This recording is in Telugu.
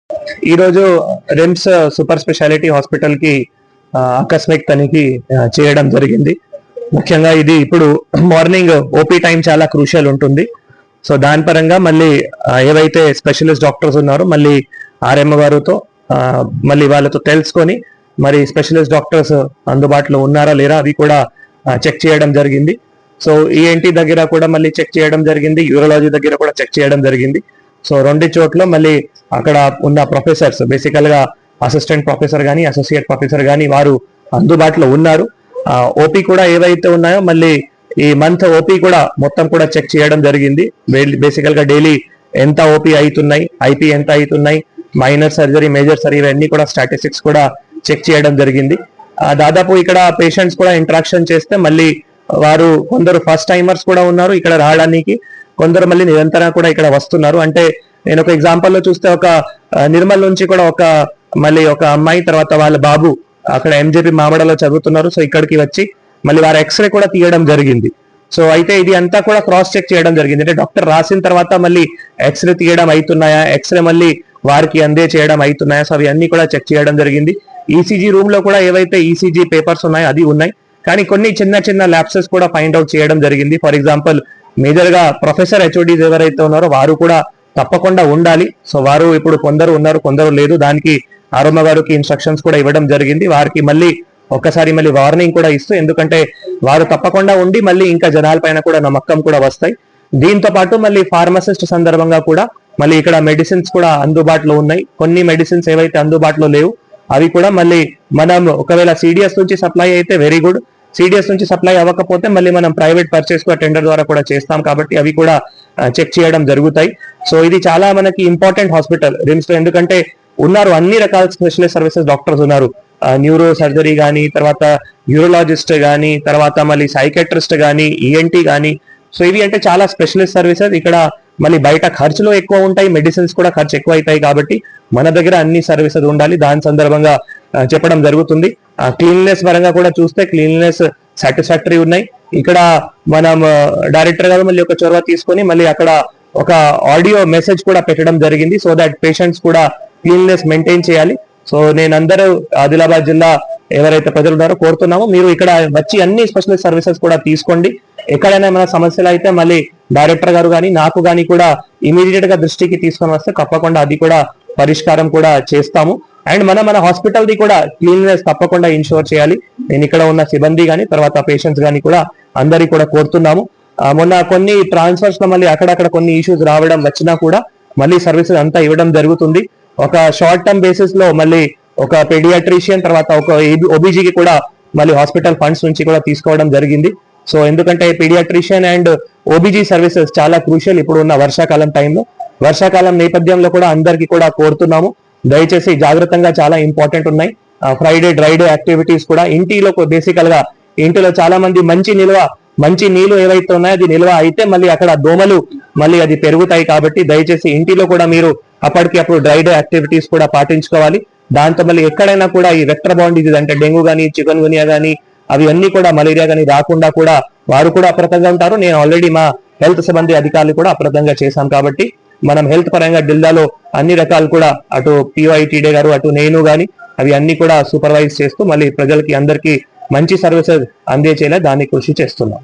ఈ రోజు రిమ్స్ సూపర్ స్పెషాలిటీ హాస్పిటల్ కి ఆకస్మిక తనిఖీ చేయడం జరిగింది. ముఖ్యంగా ఇది ఇప్పుడు మార్నింగ్ ఓపీ టైం చాలా క్రూషియల్ ఉంటుంది. సో దాని పరంగా మళ్ళీ ఏవైతే స్పెషలిస్ట్ డాక్టర్స్ ఉన్నారో మళ్ళీ ఆర్ఎం గారితో మళ్ళీ వాళ్ళతో తెలుసుకొని మరి స్పెషలిస్ట్ డాక్టర్స్ అందుబాటులో ఉన్నారా లేరా అవి కూడా చెక్ చేయడం జరిగింది. సో ఈఎన్టీ దగ్గర కూడా మళ్ళీ చెక్ చేయడం జరిగింది, యూరాలజీ దగ్గర కూడా చెక్ చేయడం జరిగింది. సో రెండు చోట్ల మళ్ళీ అక్కడ ఉన్న ప్రొఫెసర్స్ బేసికల్ గా అసిస్టెంట్ ప్రొఫెసర్ కానీ అసోసియేట్ ప్రొఫెసర్ కానీ వారు అందుబాటులో ఉన్నారు. ఓపీ కూడా ఏవైతే ఉన్నాయో మళ్ళీ ఈ మంత్ ఓపీ కూడా మొత్తం కూడా చెక్ చేయడం జరిగింది. బేసికల్ గా డైలీ ఎంత ఓపీ అవుతున్నాయి, ఐపీ ఎంత అవుతున్నాయి, మైనర్ సర్జరీ మేజర్ సర్జరీ ఇవన్నీ కూడా స్టాటిస్టిక్స్ కూడా చెక్ చేయడం జరిగింది. దాదాపు ఇక్కడ పేషెంట్స్ కూడా ఇంటరాక్షన్ చేస్తే మళ్ళీ వారు కొందరు ఫస్ట్ టైమర్స్ కూడా ఉన్నారు ఇక్కడ రావడానికి, కొందరు మళ్ళీ నిరంతరం కూడా ఇక్కడ వస్తున్నారు. అంటే నేను ఒక ఎగ్జాంపుల్ లో చూస్తే ఒక నిర్మల్ నుంచి కూడా మళ్ళీ ఒక అమ్మాయి తర్వాత వాళ్ళ బాబు అక్కడ ఎంజేపీ మామడలో చదువుతున్నారు. సో ఇక్కడికి వచ్చి మళ్ళీ వారు ఎక్స్రే కూడా తీయడం జరిగింది. సో అయితే ఇది అంతా కూడా క్రాస్ చెక్ చేయడం జరిగింది. అంటే డాక్టర్ రాసిన తర్వాత మళ్ళీ ఎక్స్రే తీయడం అవుతున్నాయా, ఎక్స్రే మళ్ళీ వారికి అందే చేయడం అవుతున్నాయా, సో అవి అన్ని కూడా చెక్ చేయడం జరిగింది. ఈసీజీ రూమ్ లో కూడా ఏవైతే ఈసీజీ పేపర్స్ ఉన్నాయో అది ఉన్నాయి, కానీ కొన్ని చిన్న చిన్న ల్యాప్సెస్ కూడా ఫైండ్ అవుట్ చేయడం జరిగింది. ఫర్ ఎగ్జాంపుల్ మేజర్ గా ప్రొఫెసర్ హెచ్ఓడీస్ ఎవరైతే ఉన్నారో వారు కూడా తప్పకుండా ఉండాలి. సో వారు ఇప్పుడు కొందరు ఉన్నారు కొందరు లేదు, దానికి ఆరోమ గారికి ఇన్స్ట్రక్షన్స్ కూడా ఇవ్వడం జరిగింది. వారికి మళ్ళీ ఒక్కసారి మళ్ళీ వార్నింగ్ కూడా ఇస్తూ, ఎందుకంటే వారు తప్పకుండా ఉండి మళ్ళీ ఇంకా జనాల పైన కూడా నమ్మకం కూడా వస్తాయి. దీంతో పాటు మళ్ళీ ఫార్మసిస్ట్ సందర్భంగా కూడా మళ్ళీ ఇక్కడ మెడిసిన్స్ కూడా అందుబాటులో ఉన్నాయి. కొన్ని మెడిసిన్స్ ఏవైతే అందుబాటులో లేవు అవి కూడా మళ్ళీ మనం ఒకవేళ సిడిఎస్ నుంచి సప్లై అయితే వెరీ గుడ్, సిడిఎస్ నుంచి సప్లై అవ్వకపోతే మళ్ళీ మనం ప్రైవేట్ పర్చేస్ టెండర్ ద్వారా కూడా చేస్తాం కాబట్టి అవి కూడా చెక్ చేయడం జరుగుతాయి. సో ఇది చాలా మనకి ఇంపార్టెంట్ హాస్పిటల్ రిమ్స్ లో, ఎందుకంటే ఉన్నారు అన్ని రకాల స్పెషలిస్ట్ సర్వీసెస్ డాక్టర్స్ ఉన్నారు. న్యూరో సర్జరీ కానీ, తర్వాత యూరోలాజిస్ట్ కానీ, తర్వాత మళ్ళీ సైకెట్రిస్ట్ కానీ, ఈఎన్టీ కానీ. సో ఇవి అంటే చాలా స్పెషలిస్ట్ సర్వీసెస్. ఇక్కడ మళ్ళీ బయట ఖర్చులు ఎక్కువ ఉంటాయి, మెడిసిన్స్ కూడా ఖర్చు ఎక్కువ అవుతాయి కాబట్టి మన దగ్గర అన్ని సర్వీసెస్ ఉండాలి. దాని సందర్భంగా చెప్పడం జరుగుతుంది. క్లీన్లెస్ పరంగా కూడా చూస్తే క్లీన్లెస్ సాటిస్ఫాక్టరీ ఉన్నాయి. ఇక్కడ మనం డైరెక్టర్ గారు మళ్ళీ ఒక చొరవ తీసుకొని మళ్ళీ అక్కడ ఒక ఆడియో మెసేజ్ కూడా పెట్టడం జరిగింది. సో దట్ పేషెంట్స్ కూడా క్లీన్లెస్ మెయింటైన్ చేయాలి. సో నేను అందరూ ఆదిలాబాద్ జిల్లా ఎవరైతే ప్రజలు ఉన్నారో కోరుతున్నామో మీరు ఇక్కడ వచ్చి అన్ని స్పెషలిస్ట్ సర్వీసెస్ కూడా తీసుకోండి. ఎక్కడైనా ఏమైనా సమస్యలు అయితే మళ్ళీ డైరెక్టర్ గారు కానీ నాకు కానీ కూడా ఇమీడియట్ గా దృష్టికి తీసుకొని వస్తే తప్పకుండా అది కూడా పరిష్కారం కూడా చేస్తాము. అండ్ మన హాస్పిటల్ ది కూడా క్లీన్లెస్ తప్పకుండా ఇన్షూర్ చేయాలి. నేను ఇక్కడ ఉన్న సిబ్బంది కానీ తర్వాత పేషెంట్స్ కానీ కూడా అందరికి కూడా కోరుతున్నాము. మొన్న కొన్ని ట్రాన్స్ఫర్స్ లో మళ్ళీ అక్కడక్కడ కొన్ని ఇష్యూస్ రావడం వచ్చినా కూడా మళ్ళీ సర్వీసెస్ అంతా ఇవ్వడం జరుగుతుంది. ఒక షార్ట్ టర్మ్ బేసిస్ లో మళ్ళీ ఒక పెడియాట్రిషియన్ తర్వాత ఒక ఓబీజీకి కూడా మళ్ళీ హాస్పిటల్ ఫండ్స్ నుంచి కూడా తీసుకోవడం జరిగింది. సో ఎందుకంటే పీడియాట్రిషియన్ అండ్ ఓబీజీ సర్వీసెస్ చాలా క్రూషియల్ ఇప్పుడు ఉన్న వర్షాకాలం టైంలో. వర్షాకాలం నేపథ్యంలో కూడా అందరికి కూడా కోరుతున్నాము, దయచేసి జాగ్రత్తగా చాలా ఇంపార్టెంట్ ఉన్నాయి. ఫ్రైడే డ్రైడే యాక్టివిటీస్ కూడా ఇంటిలో బేసికల్ గా ఇంటిలో చాలా మంది మంచి నీళ్లు ఏవైతే ఉన్నాయో అది నిల్వ అయితే మళ్ళీ అక్కడ దోమలు మళ్ళీ అది పెరుగుతాయి కాబట్టి దయచేసి ఇంటిలో కూడా మీరు అప్పటికి అప్పుడు డ్రైడే యాక్టివిటీస్ కూడా పాటించుకోవాలి. దాంతో మళ్ళీ ఎక్కడైనా కూడా ఈ వెక్టర్ బాండ్ డిసీజ్ అంటే డెంగ్యూ కానీ చికెన్ గునియా కానీ అవి అన్ని కూడా మలేరియా కానీ రాకుండా కూడా వారు కూడా అప్రమత్తంగా ఉంటారు. నేను ఆల్రెడీ మా హెల్త్ సిబ్బంది అధికారులు కూడా అప్రమత్తంగా చేశాం కాబట్టి మనం హెల్త్ పరంగా జిల్లాలో అన్ని రకాలు కూడా అటు పిఓఐటీడే గారు అటు నేను కానీ అవి అన్ని కూడా సూపర్వైజ్ చేస్తూ మళ్ళీ ప్రజలకి అందరికీ మంచి సర్వీసెస్ అందించేలా దాన్ని కృషి చేస్తున్నాం.